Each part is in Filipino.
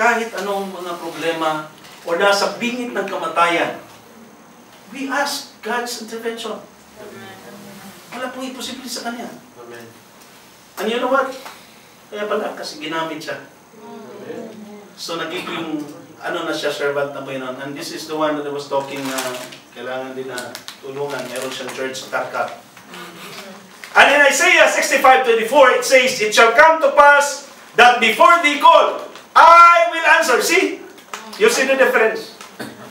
kahit anong mga problema o nasa bingit ng kamatayan, we ask God's intervention. Wala pong imposible sa Kanya. Amen. And you know what? Kaya pala, kasi ginamit siya. So nagiging, na siya, servant na Panginoon. And this is the one that I was talking na kailangan din na tulungan. Meron siyang church sa Tarkat. And in Isaiah 65:24, it says, "It shall come to pass that before they call, I will answer." See? You see the difference?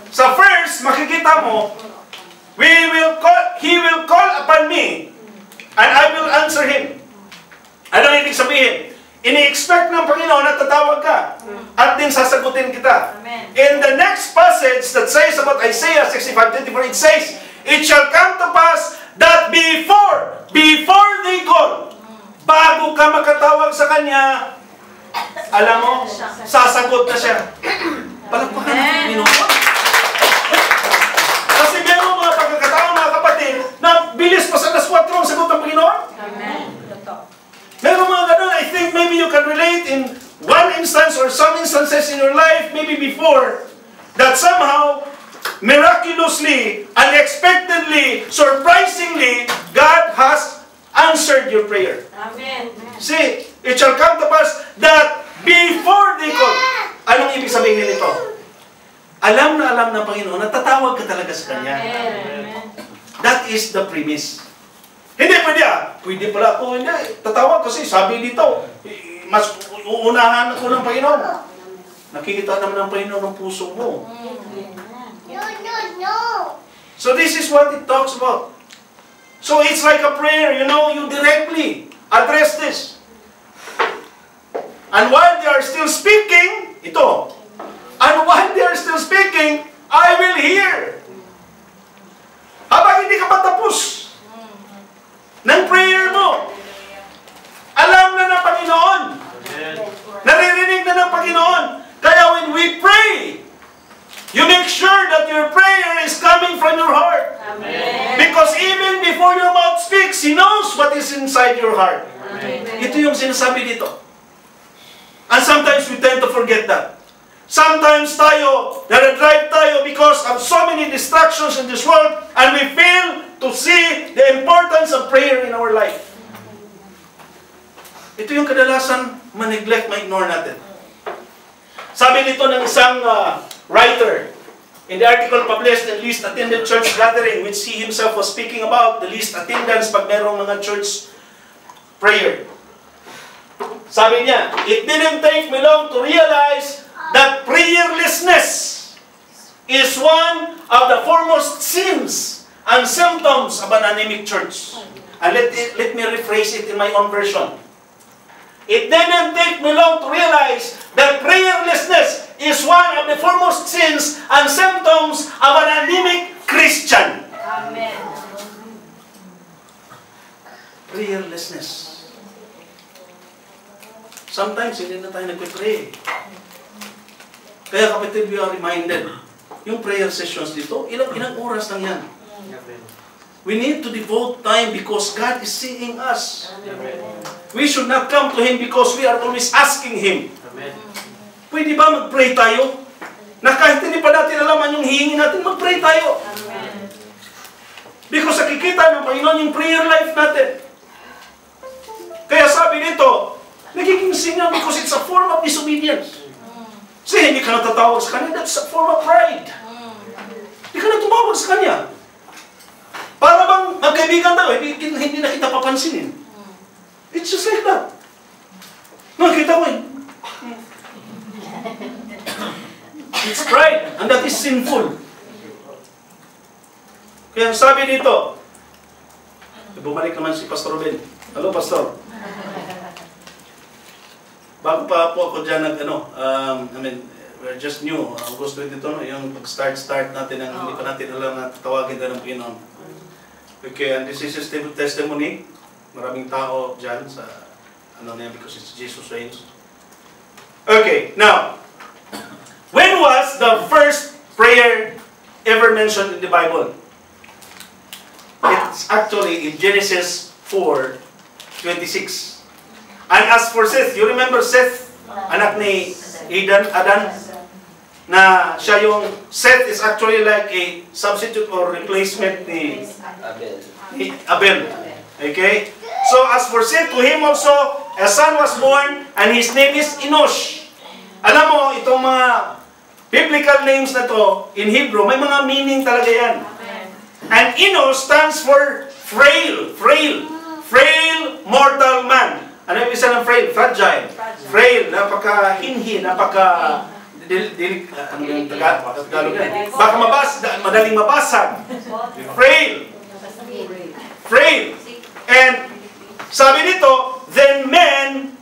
Sa first, makikita mo, He will call upon me, and I will answer him. Ano ibig sabihin? Ini-expect ng Panginoon na tatawag ka, at din sasagutin kita. Amen. In the next passage that says about Isaiah 65:24, it says, "It shall come to pass that before they call," bago ka makatawag sa Kanya, alam mo, sasagot na siya. Palakpakan natin, Panginoon. Kasi meron mga pagkakataon, mga kapatid, na bilis pa sa alas 4 ang sagot ng Panginoon. Amen. Meron mga ganun, I think maybe you can relate in one instance or some instances in your life, maybe before, that somehow, miraculously, unexpectedly, surprisingly, God has answered your prayer. Amen. See, it shall come to pass that before they call. Anong ibig sabihin nito? Alam na Panginoon, natatawag ka talaga sa Kanya. Amen. That is the premise. Hindi pwede pala ako, hindi, tatawag kasi sabi dito, mas uunahan ako ng Panginoon. Nakikita naman ng Panginoon ng puso mo. No. So this is what it talks about. So it's like a prayer, you directly address this. And while they are still speaking, I will hear. Habang hindi ka pa tapos ng prayer mo, alam na ng Panginoon. Naririnig na ng Panginoon. Kaya when we pray, you make sure that your prayer is coming from your heart. Amen. Because even before your mouth speaks, He knows what is inside your heart. Amen. Ito yung sinasabi dito. And sometimes we tend to forget that. Sometimes nare-drive tayo because of so many distractions in this world, and we fail to see the importance of prayer in our life. Ito yung kadalasan ma-neglect, ma-ignore natin. Sabi nito ng isang writer, in the article published in Least Attended Church Gathering, which he himself was speaking about, the least attendance pag merong mga church prayer. Sabi niya, "It didn't take me long to realize that prayerlessness is one of the foremost sins and symptoms of an anemic church." And let me rephrase it in my own version. It didn't take me long to realize that prayerlessness is one of the foremost sins and symptoms of an anemic Christian. Amen. Prayerlessness. Sometimes hindi na tayo nagpe-pray. Kaya kapatid, we are reminded, yung prayer sessions dito, ilang oras lang yan. We need to devote time because God is seeing us. We should not come to Him because we are always asking Him. Pwede ba mag-pray tayo? Na kahit hindi pa natin alaman yung hihingi natin, mag-pray tayo. Because nakikita ng Panginoon yung prayer life natin. Kaya sabi nito, nagiging singa because it's a form of disobedience. Kasi hindi ka natatawag sa Kanya, that's a form of pride. Hindi ka na tumawag sa Kanya. Para bang magkaibigan tayo, hindi na kita papansinin. It's just like that. Nakita ko It's pride, and that is sinful. Kaya sabi dito, bumalik naman si Pastor Ben. Hello, Pastor. Bago pa po ako dyan we're just new. August 22, yung pag-start natin, hindi pa natin alam na tatawagin tayo ng Panginoon. Okay, and this is his testimony. Maraming tao dyan sa, because it's Jesus reigns. Okay, now, when was the first prayer ever mentioned in the Bible? It's actually in Genesis 4:26. And as for Seth, you remember Seth, anak ni Adan, na siya yung Seth is actually like a substitute or replacement ni Abel. Okay? So as for Seth, to him also a son was born and his name is Enosh. Alam mo, itong mga biblical names na to in Hebrew, may mga meaning talaga yan. And Enosh stands for frail, mortal man. Ano yung isa ng frail? Fragile. Frail, napaka-hinhi, ano yung Tagalog yan? Baka madaling mabasag. Frail. And sabi dito, then men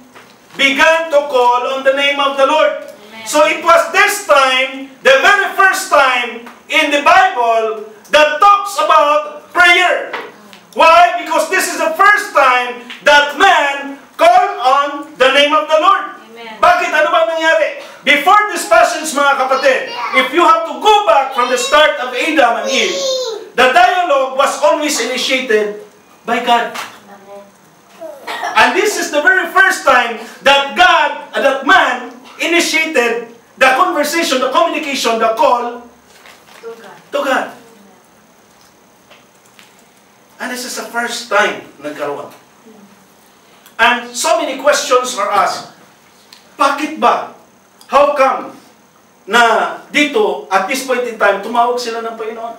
began to call on the name of the Lord. So it was this time, the very first time in the Bible that talks about prayer. Why? Because this is the first time that man called on the name of the Lord. Amen. Bakit? Ano ba nangyari? Before this passage, mga kapatid, if you have to go back from the start of Adam and Eve, the dialogue was always initiated by God. And this is the very first time that God, that man, initiated the conversation, the communication, the call to God. And this is the first time nagkaroon. And so many questions are asked. Bakit ba? How come na dito, at this point in time, tumawag sila ng Panginoon?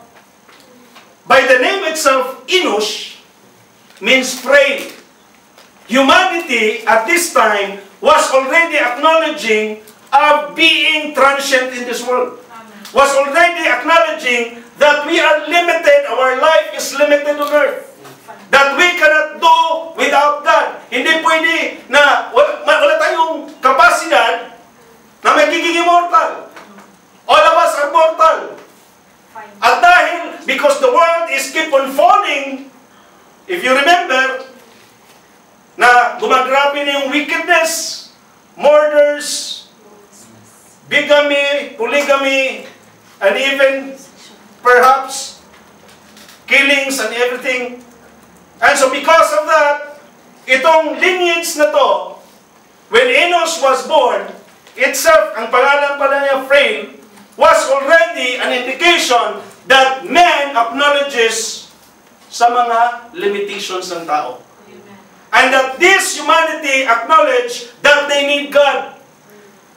By the name itself, Enosh, means frail. Humanity at this time was already acknowledging of being transient in this world. Was already acknowledging that we are limited, our life is limited on earth. That we cannot do without God. Hindi pwede na wala tayong kapasidad na magiging immortal. All of us are mortal. At dahil, because the world is keep on falling, if you remember, na gumagrabe na yung wickedness, murders, bigamy, polygamy, and even perhaps killings and everything. And so because of that, itong lineage na to, when Enosh was born, itself, ang pangalan pala niya Frail, was already an indication that man acknowledges sa mga limitations ng tao. And that this humanity acknowledge that they need God.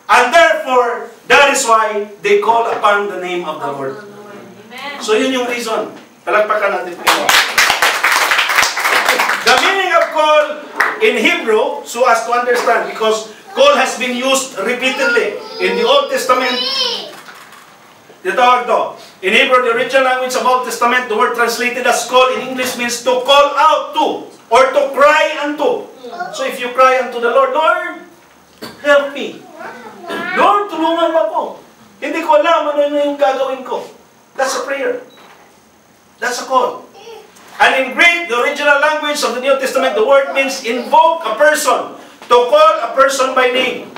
And therefore, that is why they call upon the name of the Lord. So yun yung reason. Palagpakan natin po. The meaning of call in Hebrew, so as to understand, because call has been used repeatedly in the Old Testament. Ditawag to. In Hebrew, the original language of Old Testament, the word translated as call in English means to call out to, or to cry unto. So if you cry unto the Lord, Lord, help me. Lord, tulungan mo ako. Hindi ko alam ano yung gagawin ko. That's a prayer. That's a call. And in Greek, the original language of the New Testament, the word means invoke a person. To call a person by name.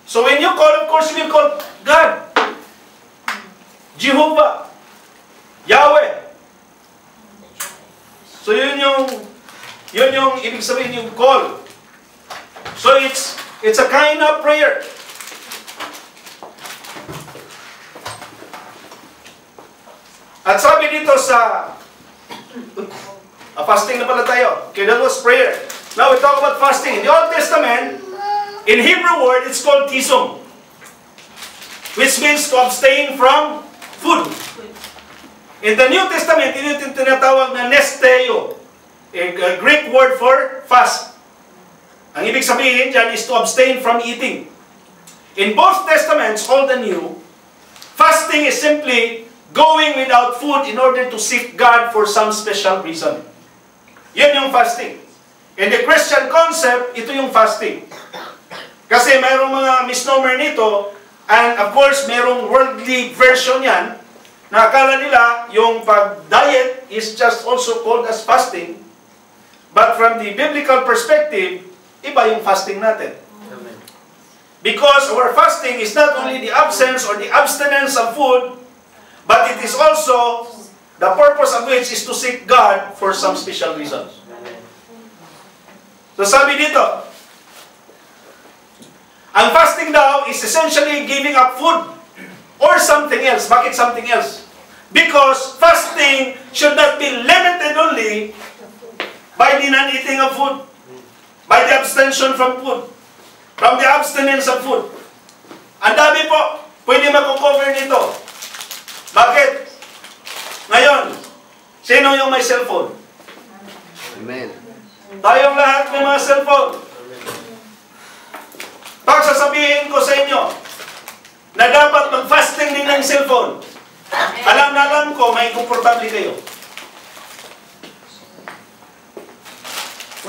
So when you call, of course, you will call God. Jehovah. Yahweh. So yun yung ibig sabihin yung call. So it's a kind of prayer. At sabi dito sa fasting na pala tayo. Okay, that was prayer. Now we talk about fasting. In the Old Testament, in Hebrew word, it's called tisum, which means to abstain from food. In the New Testament, ito yung tinatawag na nesteo, a Greek word for fast. Ang ibig sabihin dyan is to abstain from eating. In both Testaments, Old and New, fasting is simply going without food in order to seek God for some special reason. Yun yung fasting. In the Christian concept, ito yung fasting. Kasi mayroong mga misnomer nito, and of course, mayroong worldly version yan, na akala nila yung pag-diet is just also called as fasting. But from the biblical perspective, iba yung fasting natin. Amen. Because our fasting is not only the absence or the abstinence of food, but it is also the purpose of which is to seek God for some special reasons. So sabi dito, Ang fasting daw is essentially giving up food or something else. Bakit something else? Because fasting should not be limited only by the non-eating of food, by the abstention from food, from the abstinence of food. Ang dami po, pwede mako-cover nito. Bakit? Ngayon, sino yung may cellphone? Amen. Tayong lahat may mga cellphone. Pagsasabihin ko sa inyo na dapat mag-fasting din ng cellphone, alam na alam ko, may komportable kayo.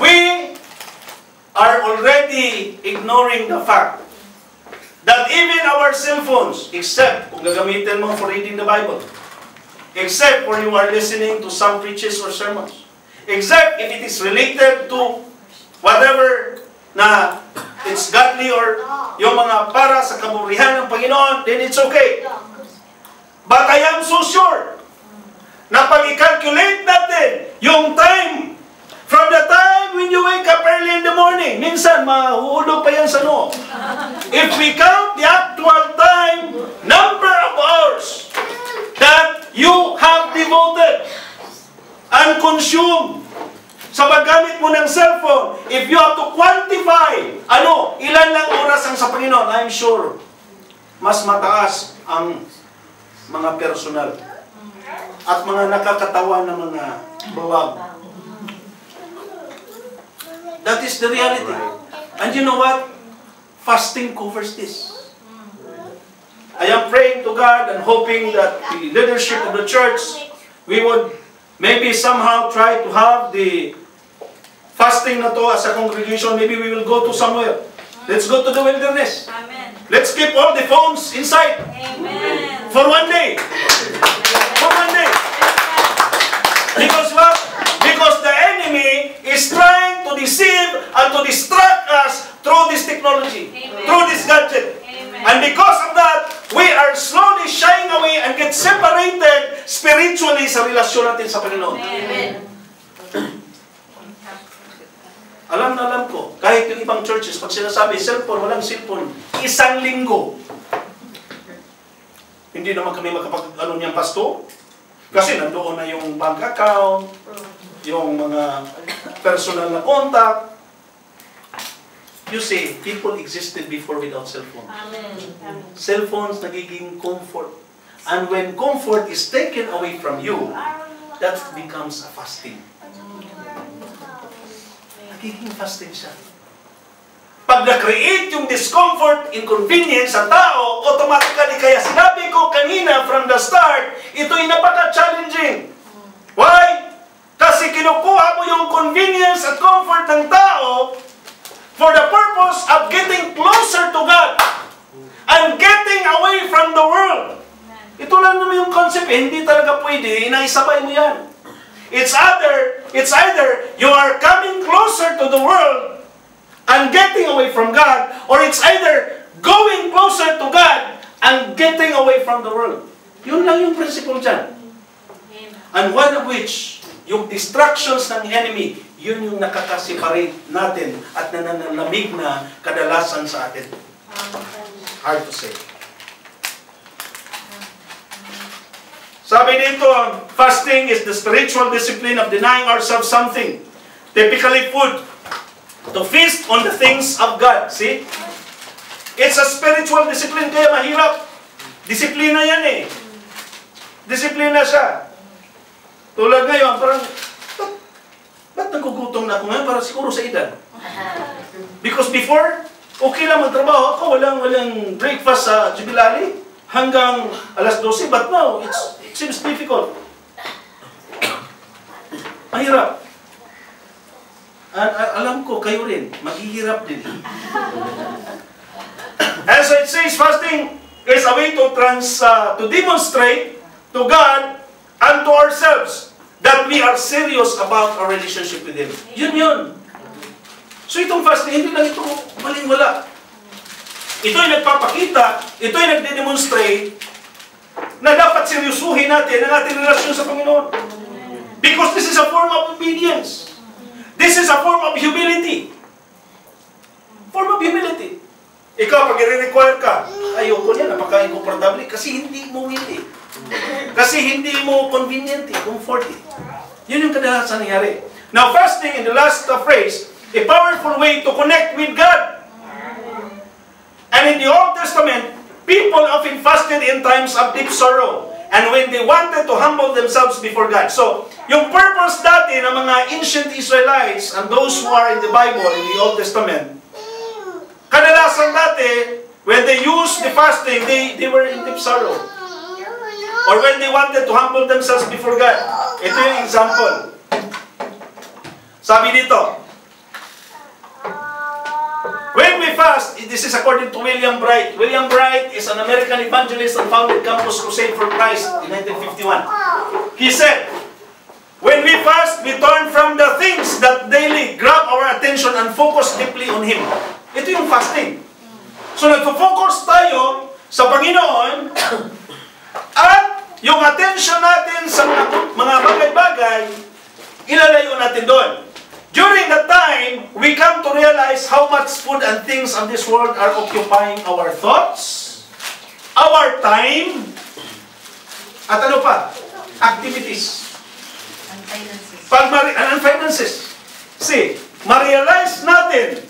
We are already ignoring the fact that even our cell phones, except kung gagamitin mo for reading the Bible, except when you are listening to some preachers or sermons, except if it is related to whatever na it's godly or yung mga para sa kaburihan ng Panginoon, then it's okay. But I am so sure na pag i-calculate natin yung time from the time when you wake up early in the morning, minsan mahuhulog pa yan sa noo. If we count the actual time, number of hours that you have devoted and consumed sa paggamit mo ng cellphone, if you have to quantify, ilan lang oras ang sa Panginoon, I'm sure, mas mataas ang mga personal at mga nakakatawa na mga blog. That is the reality. And you know what? Fasting covers this. I am praying to God and hoping that the leadership of the church, we would maybe somehow try to have the fasting na to as a congregation. Maybe we will go to somewhere. Let's go to the wilderness. Amen. Let's keep all the phones inside. Amen. For one day. For one day. Because what? Because the enemy is trying to deceive and to distract us through this technology, Amen. through this gadget. Amen. And because of that, we are slowly shying away and get separated spiritually sa relasyon natin sa Panginoon. Amen. Alam na alam ko, kahit yung ibang churches, pag sinasabi, cellphone, walang cellphone, 1 linggo. Hindi naman kami makapag-ano niyang pasto. Kasi nandoon na yung bank account, yung mga personal na contact. You see, people existed before without cellphones. Amen. Cellphones nagiging comfort. And when comfort is taken away from you, that becomes a fasting. Nagiging fasting siya. Pag na-create yung discomfort, inconvenience sa tao, automatically, kaya sinabi ko kanina from the start, ito'y napaka-challenging. Why? Kasi kinukuha mo yung convenience at comfort ng tao for the purpose of getting closer to God and getting away from the world. Ito lang naman yung concept, hindi talaga pwede, inaisabay mo yan. It's either you are coming closer to the world and getting away from God, or it's either going closer to God and getting away from the world. Yun lang yung principle dyan. And one of which, yung distractions ng enemy, yun yung nakakaseparate natin at nananalamig na kadalasan sa atin. Hard to say. Sabi dito, fasting is the spiritual discipline of denying ourselves something. Typically food. To feast on the things of God. See? It's a spiritual discipline, kaya mahirap. Disiplina yan eh. Disiplina siya. Tulad ngayon, parang, ba't nagugutom na ako ngayon? Parang siguro sa edad. Because before, okay lang magtrabaho ako, walang breakfast sa Jubilali hanggang alas 12, but now, it seems difficult. Mahirap. Alam ko, kayo rin, maghihirap din. And so it says, fasting is a way to demonstrate to God and to ourselves that we are serious about our relationship with Him. Yun. So itong fasting, hindi lang ito maling-wala. Ito'y nagpapakita, ito'y nagde-demonstrate na dapat seryosuhin natin ang ating relasyon sa Panginoon. Because this is a form of obedience. This is a form of humility. Form of humility. Ikaw, pag i-require ka, ayoko niya, napaka-incomfortable kasi hindi mo willing. Kasi hindi mo convenient, comfort. Yun yung kadalasan nangyari. Now, fasting in the last phrase, a powerful way to connect with God. And in the Old Testament, people often fasted in times of deep sorrow and when they wanted to humble themselves before God. So, yung purpose dati ng mga ancient Israelites and those who are in the Bible, in the Old Testament, kadalasan dati, when they used the fasting, they were in deep sorrow. Or when they wanted to humble themselves before God. Ito yung example. Sabi dito, when we fast, this is according to William Bright. William Bright is an American evangelist and founded Campus Crusade for Christ in 1951. He said, when we fast, we turn from the things that daily grab our attention and focus deeply on Him. Ito yung fasting. So nagpo-focus tayo sa Panginoon at yung attention natin sa mga bagay-bagay, ilalayo natin doon. During that time, we come to realize how much food and things of this world are occupying our thoughts, our time, at ano pa? Activities. And finances. See, ma-realize natin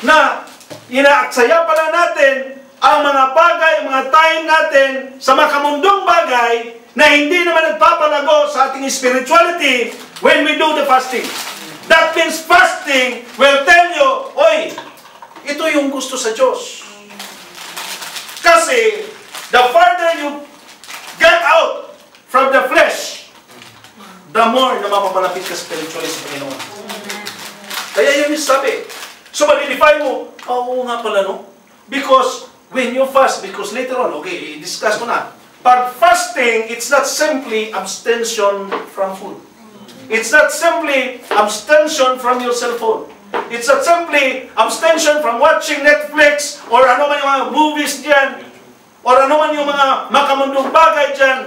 na inaaksaya pala natin ang mga bagay, mga time natin sa makamundong bagay na hindi naman nagpapalago sa ating spirituality when we do the fasting. That means fasting will tell you, oy, ito yung gusto sa Diyos. Kasi, the farther you get out from the flesh, the more na mapapalapit ka spiritually sa Panginoon. Kaya yun yung sabi. So, ma-identify mo, oo nga pala, no? Because, when you fast, because later on, okay, i-discuss ko na. But fasting, it's not simply abstention from food. It's not simply abstention from your cell phone. It's not simply abstention from watching Netflix or ano man yung mga movies dyan or ano man yung mga makamundong bagay dyan.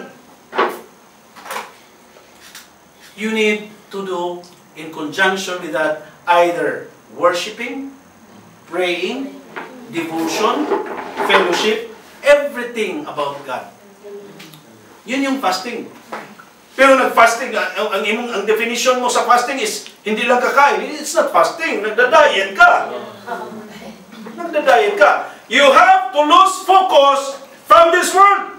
You need to do, in conjunction with that, either worshiping, praying, devotion, fellowship, everything about God. Yun yung fasting. Pero nag-fasting, ang definition mo sa fasting is, hindi lang kakain. It's not fasting. Nagda-diet ka. Nagda-diet ka. You have to lose focus from this world.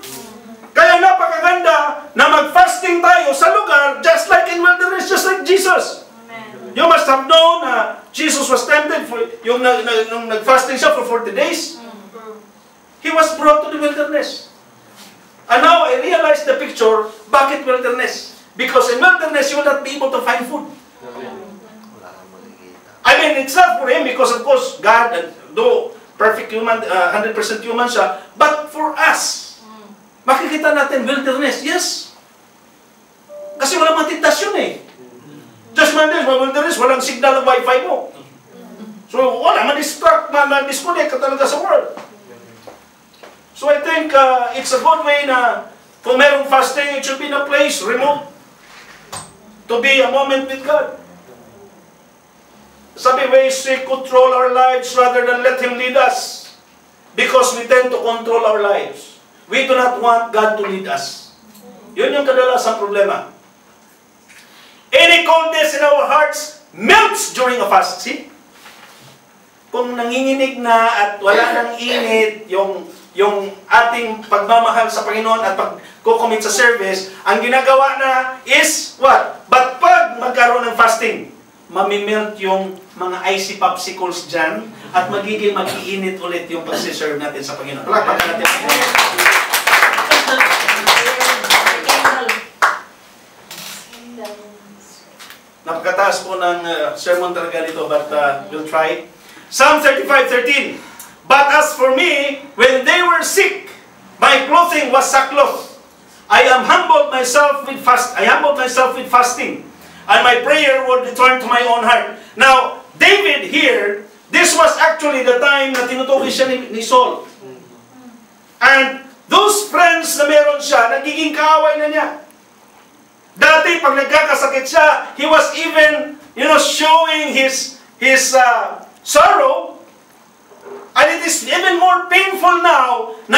Kaya napakaganda na mag-fasting tayo sa lugar just like in wilderness, just like Jesus. You must have known na Jesus was tempted for yung nag-fasting siya for 40 days. He was brought to the wilderness. And now I realize the picture, bakit wilderness? Because in wilderness, you will not be able to find food. I mean, it's not for him because of course, God, though perfect human, 100% human siya, but for us, makikita natin wilderness, yes. Kasi walang matintasyon eh. Just Mondays, wilderness, walang signal ng wifi mo. So, wala, ma-distract, ma-disconnect ka talaga sa world. So I think it's a good way na kung merong fasting, it should be in a place remote to be a moment with God. Sabi, we seek control our lives rather than let Him lead us because we tend to control our lives. We do not want God to lead us. Yun yung kadalasang problema. Any coldness in our hearts melts during a fast. See? Kung nanginginig na at wala nang init, yung ating pagmamahal sa Panginoon at pag-commit sa service, ang ginagawa na is what? But pag magkaroon ng fasting, mamimelt yung mga icy popsicles dyan at magiging mag-iinit ulit yung pag-serve natin sa Panginoon. Palakpakan natin. Napakataas po ng sermon talaga dito, but we'll try. Psalm 35:13. But as for me, when they were sick, my clothing was sackcloth. I humbled myself with fasting, and my prayer would return to my own heart. Now, David here, this was actually the time na tinutukoy siya ni Saul. And those friends na meron siya, nagiging kaaway na niya. Dati, pag nagkakasakit siya, he was even, showing his sorrow. I And it is even more painful now na